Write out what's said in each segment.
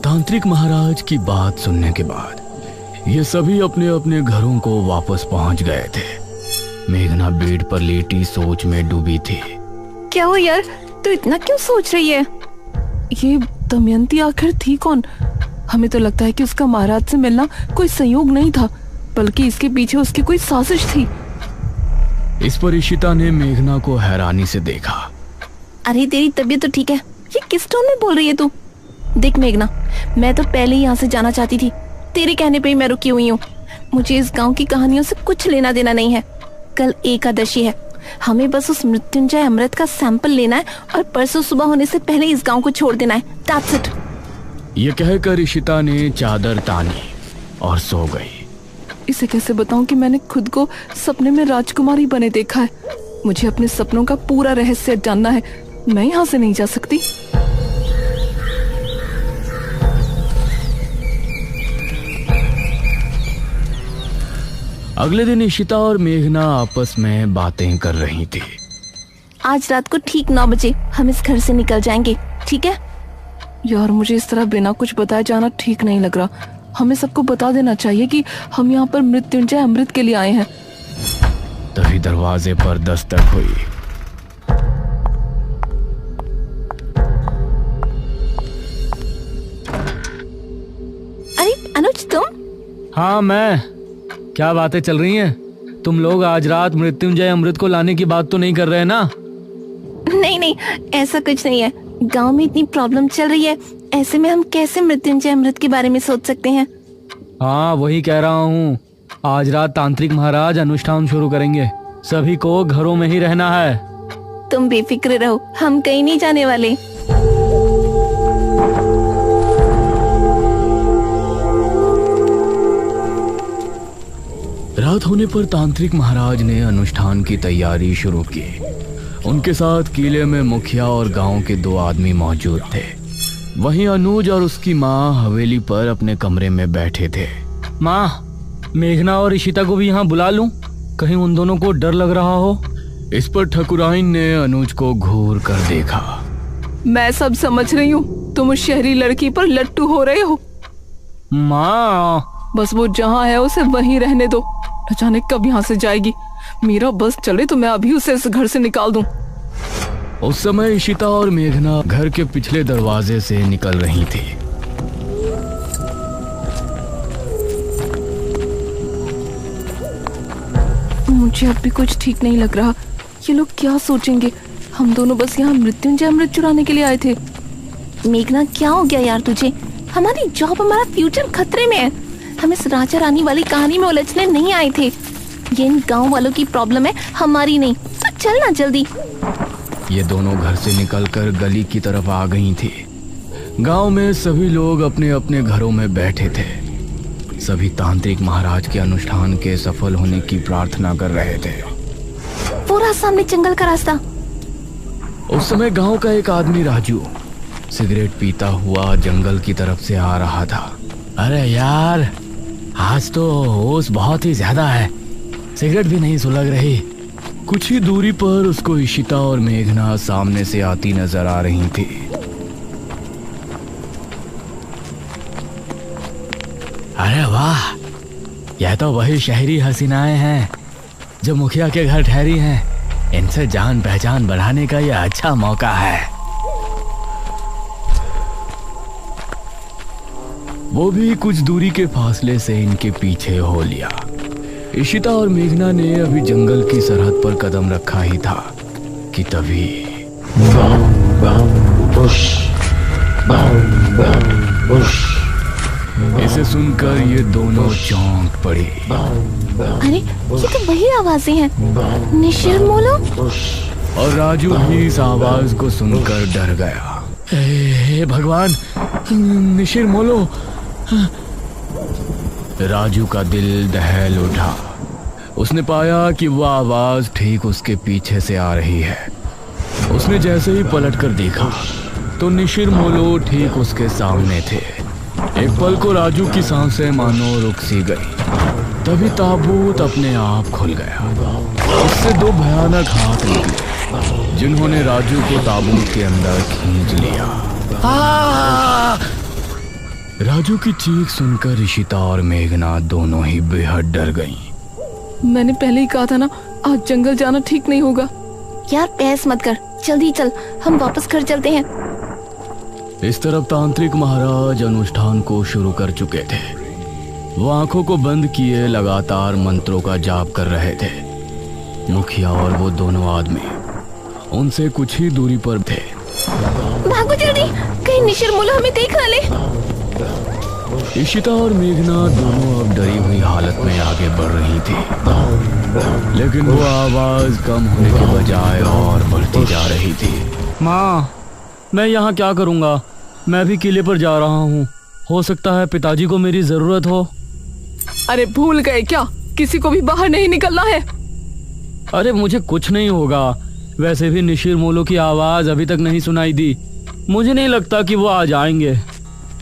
तांत्रिक महाराज की बात सुनने के बाद ये सभी अपने अपने घरों को वापस पहुंच गए थे। मेघना बेड पर लेटी सोच में डूबी थी। क्या हो यार, तू इतना क्यों सोच रही है? ये दमयंती आखिर थी कौन? हमें तो लगता है कि उसका महाराज से मिलना कोई संयोग नहीं था, बल्कि इसके पीछे उसकी कोई साजिश थी। इस पर इशिता ने मेघना को हैरानी से देखा। अरे तेरी तबीयत तो ठीक है, ये किस टोन में बोल रही है तू? देख मेघना, मैं तो पहले ही यहाँ से जाना चाहती थी, तेरे कहने पे ही मैं रुकी हुई हूँ। मुझे इस गांव की कहानियों से कुछ लेना देना नहीं है। कल एकादशी है, हमें बस उस मृत्युंजय अमृत का सैंपल लेना है और परसों सुबह होने से पहले इस गांव को छोड़ देना है। That's it। ये कहकर इशिता ने चादर तानी और सो गई। इसे कैसे बताऊं कि मैंने खुद को सपने में राजकुमारी बने देखा है। मुझे अपने सपनों का पूरा रहस्य जानना है, मैं यहाँ से नहीं जा सकती। अगले दिन इशिता और मेघना आपस में बातें कर रही थी। आज रात को ठीक 9 बजे हम इस घर से निकल जाएंगे, ठीक है? यार मुझे इस तरह बिना कुछ बताए जाना ठीक नहीं लग रहा। हमें सबको बता देना चाहिए कि हम यहाँ पर मृत्युंजय अमृत के लिए आए हैं। तभी दरवाजे पर दस्तक हुई। अरे अनुज, तुम? हाँ मैं। क्या बातें चल रही हैं? तुम लोग आज रात मृत्युंजय अमृत को लाने की बात तो नहीं कर रहे ना? नहीं नहीं, ऐसा कुछ नहीं है। गांव में इतनी प्रॉब्लम चल रही है, ऐसे में हम कैसे मृत्युंजय अमृत के बारे में सोच सकते हैं? हाँ वही कह रहा हूँ। आज रात तांत्रिक महाराज अनुष्ठान शुरू करेंगे, सभी को घरों में ही रहना है। तुम बेफिक्र रहो, हम कहीं नहीं जाने वाले। रात होने पर तांत्रिक महाराज ने अनुष्ठान की तैयारी शुरू की। उनके साथ किले में मुखिया और गांव के 2 आदमी मौजूद थे। वहीं अनुज और उसकी माँ हवेली पर अपने कमरे में बैठे थे। माँ, मेघना और इशिता को भी यहाँ बुला लूं? कहीं उन दोनों को डर लग रहा हो। इस पर ठकुराइन ने अनुज को घूर कर देखा। मैं सब समझ रही हूँ, तुम उस शहरी लड़की पर लट्टू हो रहे हो। माँ, बस वो जहाँ है उसे वहीं रहने दो, न जाने कब यहाँ से जाएगी। मेरा बस चले तो मैं अभी उसे इस घर से निकाल दूं। उस समय इशिता और मेघना घर के पिछले दरवाजे से निकल रही थी। मुझे अब भी कुछ ठीक नहीं लग रहा। ये लोग क्या सोचेंगे? हम दोनों बस यहाँ मृत्युंजय अमृत चुराने के लिए आए थे। मेघना, क्या हो गया यार तुझे? हमारी जॉब, हमारा फ्यूचर खतरे में है। हम इस राजा रानी वाली कहानी में उलझने नहीं आए थे। ये इन गांव वालों की प्रॉब्लम है, हमारी नहीं। तो चल ना जल्दी। ये दोनों घर से निकलकर गली की तरफ आ गई थी। गांव में सभी लोग अपने अपने घरों में बैठे थे। सभी तांत्रिक महाराज के अनुष्ठान के सफल होने की प्रार्थना कर रहे थे। पूरा सामने जंगल का रास्ता। उस समय गांव का एक आदमी राजू सिगरेट पीता हुआ जंगल की तरफ से आ रहा था। अरे यार, आज तो होश बहुत ही ज्यादा है, सिगरेट भी नहीं सुलग रही। कुछ ही दूरी पर उसको इशिता और मेघना सामने से आती नजर आ रही थी। अरे वाह, यह तो वही शहरी हसीनाएं हैं जो मुखिया के घर ठहरी हैं। इनसे जान पहचान बढ़ाने का यह अच्छा मौका है। वो भी कुछ दूरी के फासले से इनके पीछे हो लिया। इशिता और मेघना ने अभी जंगल की सरहद पर कदम रखा ही था कि तभी इसे सुनकर ये दोनों चौंक पड़ी। अरे ये तो वही आवाजें हैं, निशिर मोलो। और राजू भी इस आवाज को सुनकर डर गया। हे भगवान, निशिर मोलो। राजू का दिल दहल उठा। उसने पाया कि वह आवाज ठीक उसके पीछे से आ रही है। उसने जैसे ही पलटकर देखा तो निशिर मोलो ठीक उसके सामने थे। एक पल को राजू की सांसें मानो रुक सी गई। तभी ताबूत अपने आप खुल गया। उससे 2 भयानक हाथ निकले जिन्होंने राजू को ताबूत के अंदर खींच लिया। राजू की चीख सुनकर ऋषिता और मेघना दोनों ही बेहद डर गईं। मैंने पहले ही कहा था ना, आज जंगल जाना ठीक नहीं होगा। यार बहस मत कर, जल्दी चल, हम वापस घर चलते हैं। इस तरफ तांत्रिक महाराज अनुष्ठान को शुरू कर चुके थे। वो आंखों को बंद किए लगातार मंत्रों का जाप कर रहे थे। मुखिया और वो दोनों आदमी उनसे कुछ ही दूरी पर थे। भागो जल्दी, कहीं निशिर मुल्ला हमें देख ना ले। इशिता और मेघना दोनों अब डरी हुई हालत में आगे बढ़ रही थी, लेकिन वो आवाज कम होने के बजाय और बढ़ती जा रही थी। माँ, मैं यहाँ क्या करूँगा? मैं भी किले पर जा रहा हूँ। हो सकता है पिताजी को मेरी जरूरत हो। अरे भूल गए क्या, किसी को भी बाहर नहीं निकलना है। अरे मुझे कुछ नहीं होगा। वैसे भी निशिर मोलो की आवाज अभी तक नहीं सुनाई दी। मुझे नहीं लगता कि वो आ जाएंगे।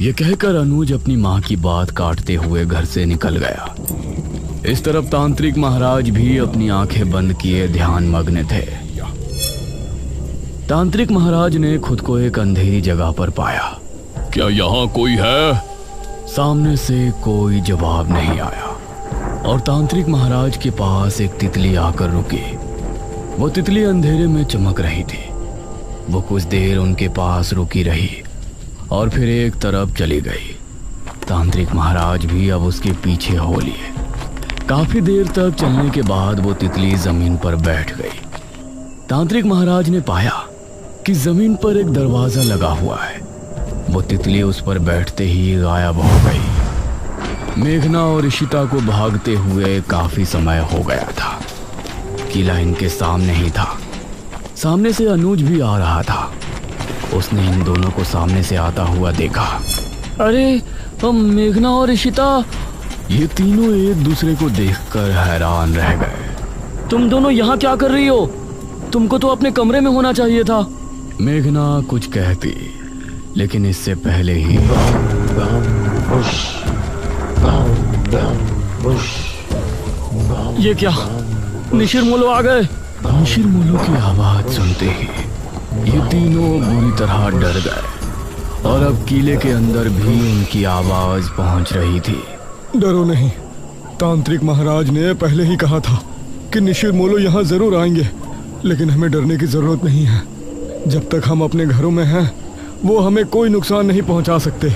ये कहकर अनुज अपनी माँ की बात काटते हुए घर से निकल गया। इस तरफ तांत्रिक महाराज भी अपनी आंखें बंद किए ध्यान मग्न थे। तांत्रिक महाराज ने खुद को एक अंधेरी जगह पर पाया। क्या यहाँ कोई है? सामने से कोई जवाब नहीं आया और तांत्रिक महाराज के पास एक तितली आकर रुकी। वो तितली अंधेरे में चमक रही थी। वो कुछ देर उनके पास रुकी रही और फिर एक तरफ चली गई। तांत्रिक महाराज भी अब उसके पीछे हो लिए। काफी देर तक चलने के बाद वो तितली जमीन पर बैठ गई। तांत्रिक महाराज ने पाया कि जमीन पर एक दरवाजा लगा हुआ है। वो तितली उस पर बैठते ही गायब हो गई। मेघना और ऋषिता को भागते हुए काफी समय हो गया था। किला इनके सामने ही था। सामने से अनुज भी आ रहा था। उसने इन दोनों को सामने से आता हुआ देखा। अरे मेघना और ऋषिता, ये तीनों एक दूसरे को देखकर हैरान रह गए। तुम दोनों यहाँ क्या कर रही हो? तुमको तो अपने कमरे में होना चाहिए था। मेघना कुछ कहती, लेकिन इससे पहले ही ये क्या, निशिर मोलो आ गए? निशिर मोलो की आवाज सुनते ही ये तीनों बुरी तरह डर गए और अब किले के अंदर भी उनकी आवाज पहुंच रही थी। डरो नहीं, तांत्रिक महाराज ने पहले ही कहा था कि निशिर मोलो यहाँ जरूर आएंगे, लेकिन हमें डरने की जरूरत नहीं है। जब तक हम अपने घरों में हैं, वो हमें कोई नुकसान नहीं पहुंचा सकते।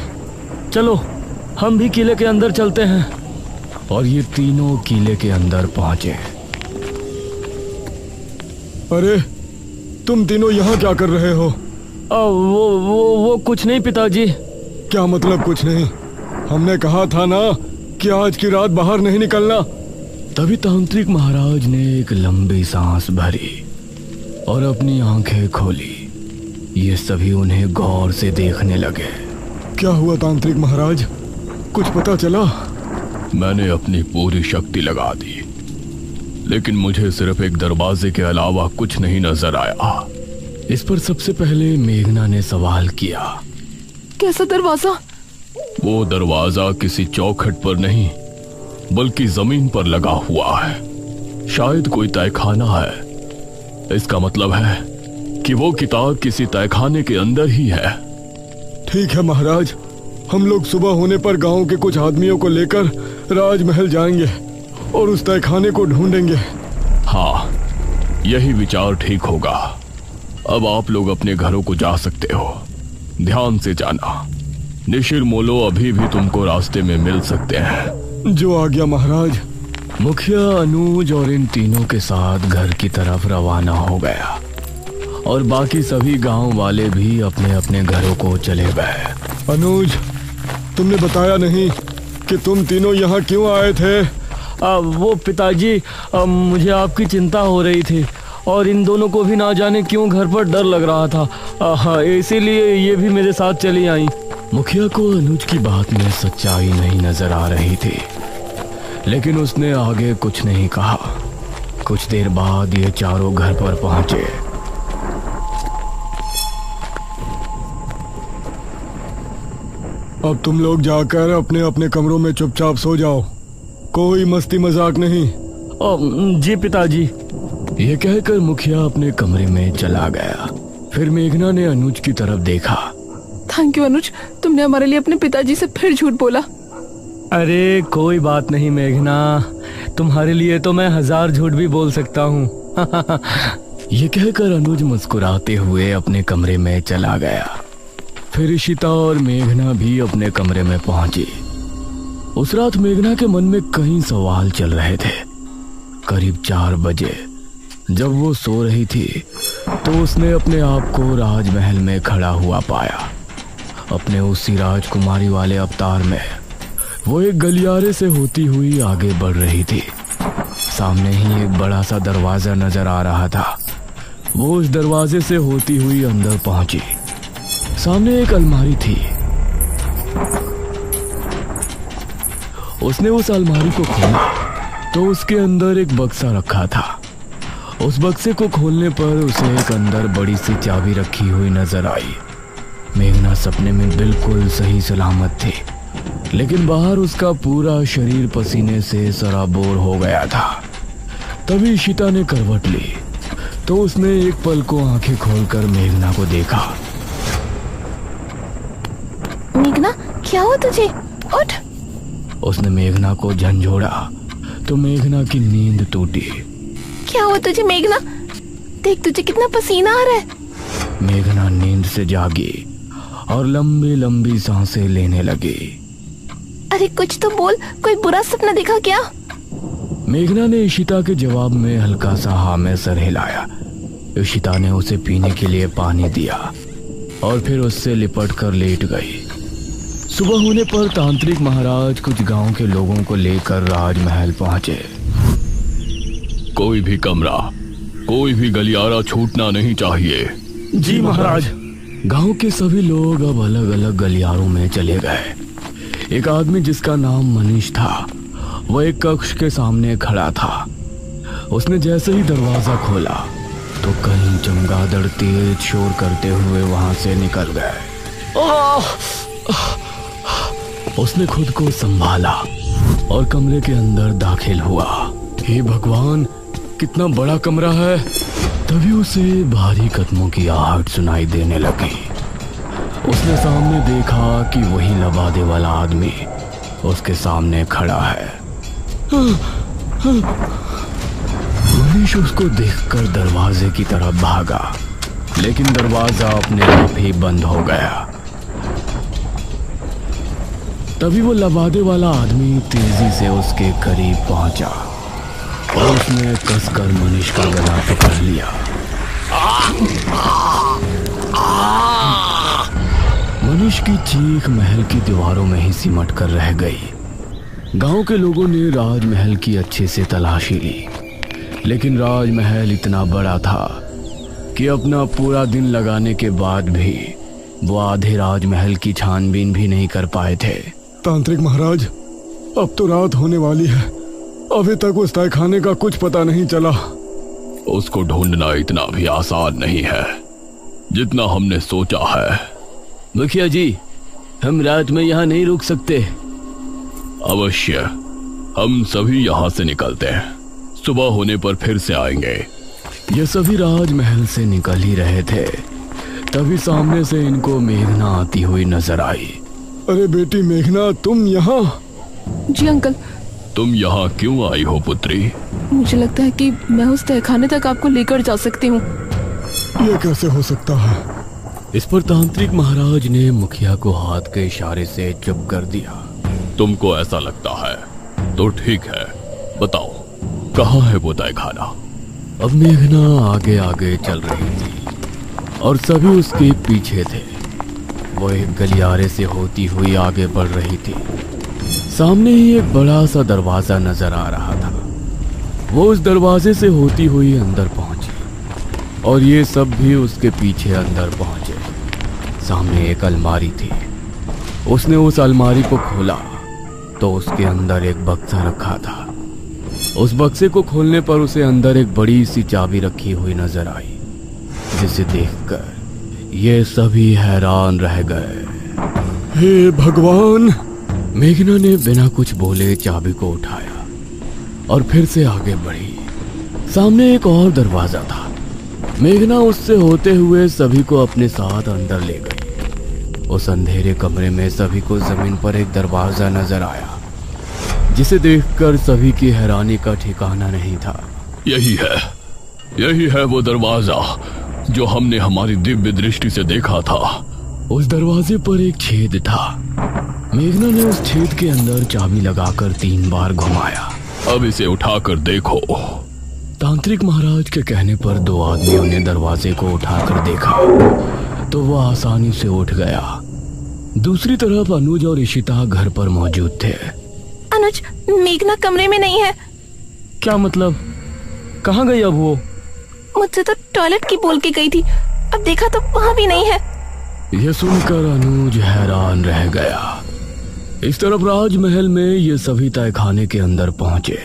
चलो हम भी किले के अंदर चलते हैं। और ये तीनों किले के अंदर पहुंचे। अरे तुम तीनों यहाँ क्या कर रहे हो? वो कुछ नहीं पिताजी। क्या मतलब कुछ नहीं? हमने कहा था ना कि आज की रात बाहर नहीं निकलना। तभी तांत्रिक महाराज ने एक लंबी सांस भरी और अपनी आंखें खोली। ये सभी उन्हें गौर से देखने लगे। क्या हुआ तांत्रिक महाराज, कुछ पता चला? मैंने अपनी पूरी शक्ति लगा दी, लेकिन मुझे सिर्फ एक दरवाजे के अलावा कुछ नहीं नजर आया। इस पर सबसे पहले मेघना ने सवाल किया। कैसा दरवाजा? वो दरवाजा किसी चौखट पर नहीं बल्कि जमीन पर लगा हुआ है। शायद कोई तहखाना है। इसका मतलब है कि वो किताब किसी तहखाने के अंदर ही है। ठीक है महाराज, हम लोग सुबह होने पर गांव के कुछ आदमियों को लेकर राजमहल जाएंगे और उस तहखाने को ढूंढेंगे। हाँ, यही विचार ठीक होगा। अब आप लोग अपने घरों को जा सकते हो। ध्यान से जाना, निशिर मोलो अभी भी तुमको रास्ते में मिल सकते हैं। जो आ गया महाराज। मुखिया अनुज और इन तीनों के साथ घर की तरफ रवाना हो गया और बाकी सभी गांव वाले भी अपने अपने घरों को चले गए। अनुज, तुमने बताया नहीं कि तुम तीनों यहाँ क्यों आए थे? वो पिताजी, मुझे आपकी चिंता हो रही थी और इन दोनों को भी ना जाने क्यों घर पर डर लग रहा था। इसीलिए ये भी मेरे साथ चली आई। मुखिया को अनुज की बात में सच्चाई नहीं नजर आ रही थी, लेकिन उसने आगे कुछ नहीं कहा। कुछ देर बाद ये चारों घर पर पहुंचे। अब तुम लोग जाकर अपने अपने कमरों में चुपचाप सो जाओ। कोई मस्ती मजाक नहीं। जी पिताजी। ये कहकर मुखिया अपने कमरे में चला गया। फिर मेघना ने अनुज की तरफ देखा। थैंक यू अनुज, तुमने हमारे लिए अपने पिताजी से फिर झूठ बोला। अरे कोई बात नहीं मेघना, तुम्हारे लिए तो मैं 1000 झूठ भी बोल सकता हूँ। ये कहकर अनुज मुस्कुराते हुए अपने कमरे में चला गया। फिर इशिता और मेघना भी अपने कमरे में पहुंची। उस रात मेघना के मन में कई सवाल चल रहे थे। करीब 4 बजे जब वो सो रही थी तो उसने अपने आप को राजमहल में खड़ा हुआ पाया। अपने उसी राजकुमारी वाले अवतार में वो एक गलियारे से होती हुई आगे बढ़ रही थी। सामने ही एक बड़ा सा दरवाजा नजर आ रहा था। वो उस दरवाजे से होती हुई अंदर पहुंची। सामने एक अलमारी थी। उसने उस अलमारी को खोला तो उसके अंदर एक बक्सा रखा था। उस बक्से को खोलने पर उसे एक अंदर बड़ी सी चाबी रखी हुई नजर आई। मेघना सपने में बिल्कुल सही सलामत थी, लेकिन बाहर उसका पूरा शरीर पसीने से सराबोर हो गया था। तभी इशिता ने करवट ली तो उसने एक पल को आंखें खोलकर मेघना को देखा। मेघना, क्या हुआ तुझे? उठ। उसने मेघना को झंझोड़ा तो मेघना की नींद टूटी। क्या हुआ तुझे मेघना? देख तुझे कितना पसीना आ रहा है। मेघना नींद से जागी और लंबी लंबी सांसें लेने लगी। अरे कुछ तो बोल, कोई बुरा सपना देखा क्या? मेघना ने इशिता के जवाब में हल्का सा हाँ में सर हिलाया। इशिता ने उसे पीने के लिए पानी दिया और फिर उससे लिपट कर लेट गई। सुबह होने पर तांत्रिक महाराज कुछ गांव के लोगों को लेकर राजमहल पहुंचे। कोई भी कमरा, कोई भी गलियारा छूटना नहीं चाहिए। जी महाराज। गांव के सभी लोग अब अलग अलग गलियारों में चले गए। एक आदमी जिसका नाम मनीष था, वह एक कक्ष के सामने खड़ा था। उसने जैसे ही दरवाजा खोला तो कई चमगादड़ तेज शोर करते हुए वहां से निकल गए। उसने खुद को संभाला और कमरे के अंदर दाखिल हुआ। हे भगवान, कितना बड़ा कमरा है। तभी उसे भारी कदमों की आहट सुनाई देने लगी। उसने सामने देखा कि वही लबादे वाला आदमी उसके सामने खड़ा है। मनीष उसको देखकर दरवाजे की तरफ भागा, लेकिन दरवाजा अपने आप ही बंद हो गया। तभी वो लबादे वाला आदमी तेजी से उसके करीब पहुंचा और उसने कसकर मनीष का गला पकड़ लिया। मनीष की चीख महल की दीवारों में ही सिमट कर रह गई। गांव के लोगों ने राजमहल की अच्छे से तलाशी ली, लेकिन राजमहल इतना बड़ा था कि अपना पूरा दिन लगाने के बाद भी वो आधे राजमहल की छानबीन भी नहीं कर पाए थे। तांत्रिक महाराज, अब तो रात होने वाली है। अभी तक उस तहखाने का कुछ पता नहीं चला। उसको ढूंढना इतना भी आसान नहीं है जितना हमने सोचा है। मुखिया जी, हम रात में यहाँ नहीं रुक सकते। अवश्य, हम सभी यहाँ से निकलते हैं। सुबह होने पर फिर से आएंगे। ये सभी राजमहल से निकल ही रहे थे, तभी सामने से इनको मेघना आती हुई नजर आई। अरे बेटी मेघना, तुम यहाँ? जी अंकल। तुम यहाँ क्यों आई हो पुत्री? मुझे लगता है कि मैं उस तहखाने तक आपको लेकर जा सकती हूँ। ये कैसे हो सकता है? इस पर तांत्रिक महाराज ने मुखिया को हाथ के इशारे से चुप कर दिया। तुमको ऐसा लगता है तो ठीक है, बताओ कहाँ है वो तहखाना? अब मेघना आगे आगे चल रही थी और सभी उसके पीछे थे। वो एक गलियारे से होती हुई आगे बढ़ रही थी। सामने ही एक बड़ा सा दरवाजा नजर आ रहा था। वो उस दरवाजे से होती हुई अंदर पहुंची और ये सब भी उसके पीछे अंदर पहुंचे। सामने एक अलमारी थी। उसने उस अलमारी को खोला तो उसके अंदर एक बक्सा रखा था। उस बक्से को खोलने पर उसे अंदर एक बड़ी सी चाबी रखी हुई नजर आई, जिसे देखकर ये सभी हैरान रह गए। हे भगवान! मेघना ने बिना कुछ बोले चाबी को उठाया और फिर से आगे बढ़ी। सामने एक और दरवाजा था। मेघना उससे होते हुए सभी को अपने साथ अंदर ले गई। उस अंधेरे कमरे में सभी को जमीन पर एक दरवाजा नजर आया, जिसे देखकर सभी की हैरानी का ठिकाना नहीं था। यही है वो दरवाजा जो हमने हमारी दिव्य दृष्टि से देखा था। उस दरवाजे पर एक छेद था। मेघना ने उस छेद के अंदर चाबी लगाकर 3 बार घुमाया। अब इसे उठाकर देखो। तांत्रिक महाराज के कहने पर 2 आदमियों ने दरवाजे को उठाकर देखा तो वह आसानी से उठ गया। दूसरी तरफ अनुज और इशिता घर पर मौजूद थे। अनुज, मेघना कमरे में नहीं है। क्या मतलब? कहाँ गई अब वो? मुझसे तो टॉयलेट की बोल के गई थी, अब देखा तो वहाँ भी नहीं है। यह सुनकर अनुज हैरान रह गया। इस तरफ राजमहल में ये सभी तहखाने के अंदर पहुंचे।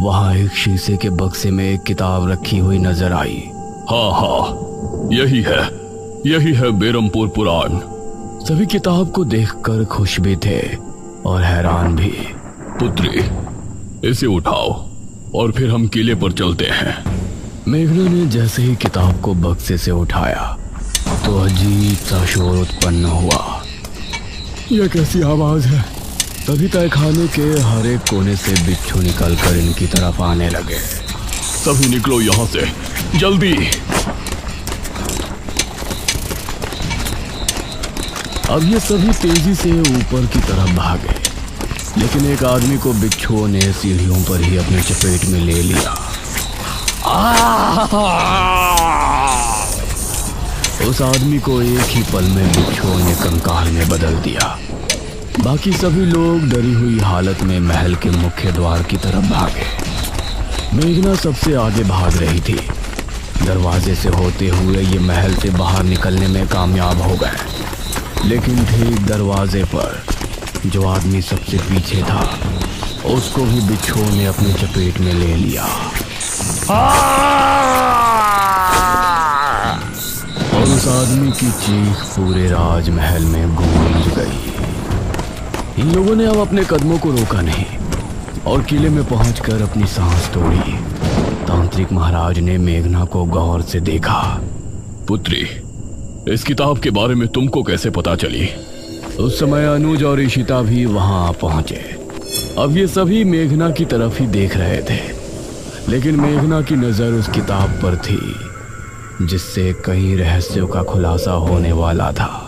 वहां एक शीशे के बक्से में एक किताब रखी हुई नजर आई। हाँ, यही है बेरमपुर पुराण। सभी किताब को देखकर खुश भी थे और हैरान भी। पुत्री, इसे उठाओ और फिर हम किले पर चलते हैं। मेघना ने जैसे ही किताब को बक्से से उठाया तो अजीब सा शोर उत्पन्न हुआ। यह कैसी आवाज है? तभी तहखाने के हर एक कोने से बिच्छू निकलकर इनकी तरफ आने लगे। सभी निकलो यहाँ से, जल्दी। अब ये सभी तेजी से ऊपर की तरफ भागे, लेकिन एक आदमी को बिच्छुओं ने सीढ़ियों पर ही अपने चपेट में ले लिया। उस आदमी को एक ही पल में बिच्छुओं ने कंकाल में बदल दिया। बाकी सभी लोग डरी हुई हालत में महल के मुख्य द्वार की तरफ भागे। मेघना सबसे आगे भाग रही थी। दरवाजे से होते हुए ये महल से बाहर निकलने में कामयाब हो गए, लेकिन ठीक दरवाजे पर जो आदमी सबसे पीछे था उसको भी बिच्छुओं ने अपने चपेट में ले लिया और उस आदमी की चीख पूरे राजमहल में गूंज गई। इन लोगों ने अब अपने कदमों को रोका नहीं और किले में पहुंचकर अपनी सांस तोड़ी। तांत्रिक महाराज ने मेघना को गौर से देखा। पुत्री, इस किताब के बारे में तुमको कैसे पता चली? उस समय अनुज और इशिता भी वहां पहुंचे। अब ये सभी मेघना की तरफ ही देख रहे थे, लेकिन मेघना की नजर उस किताब पर थी जिससे कई रहस्यों का खुलासा होने वाला था।